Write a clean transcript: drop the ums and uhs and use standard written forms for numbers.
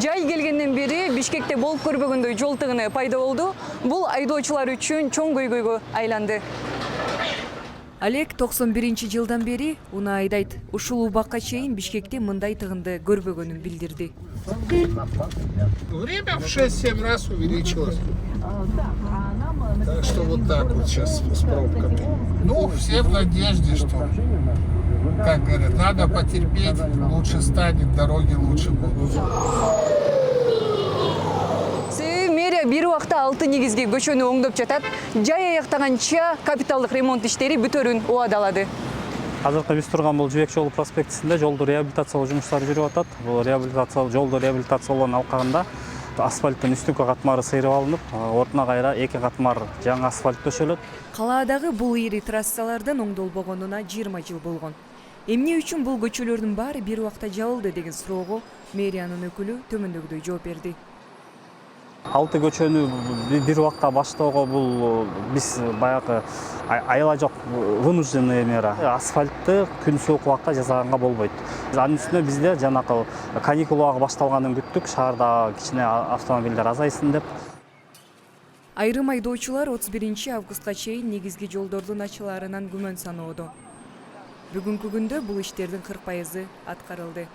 Жай келгенден бери Бишкекте болуп көрбөгөндөй жол тыгыны пайда болду. Бул айдоочулар үчүн чоң көйгөйгө айланды. Олег 91-жылдан бери уна айдайт. Ушул убакка чейин Бишкекте мындай тыгынды көрбөгөнүн билдирди. Время в 6-7 раз увеличилось. Так что вот так вот сейчас с пробками. Ну, все в надежде, что, как говорят, надо потерпеть, лучше станет, дороги лучше будут. Мэрия бир убакта 6 негизги көчөнү оңдоп жатат. Жай аяктаганча капиталдык ремонт иштери бүтөрүн убадалады. Азыркы биз турган бул Жибек жолу проспектисинде жолду реабилитациялоо жумуштары жүрүп атат. Бул жолду реабилитациялоонун алкагында асфальттын үстүнкү катмары сыйрып алынып, ортуна кайра 2 катмар жаңы асфальт төшөлөт. Калаадагы бул ири трассалардын оңдолбогонуна 20 жыл болгон. Эмне үчүн бул көчөлөрдүн баары бир убакта жабылды деген суроого мэриянын өкүлү төмөндөгүдөй жооп берди. 6 көчөнү бир убакта баштоого бул биз баягы айла жок вынужденная мера. Асфальтты күн суук убакта жасаганга болбойт. Анын үстүнө бизде жанакы каникул убагы башталганын күттүк, шаарда кичине автомобилдер азайсын деп. Айрым айдоочулар 31 августка чейин негизги жолдордун ачылаарынан күмөн саноодо. Бүгүнкү күндө бул иштердин 40% аткарылды.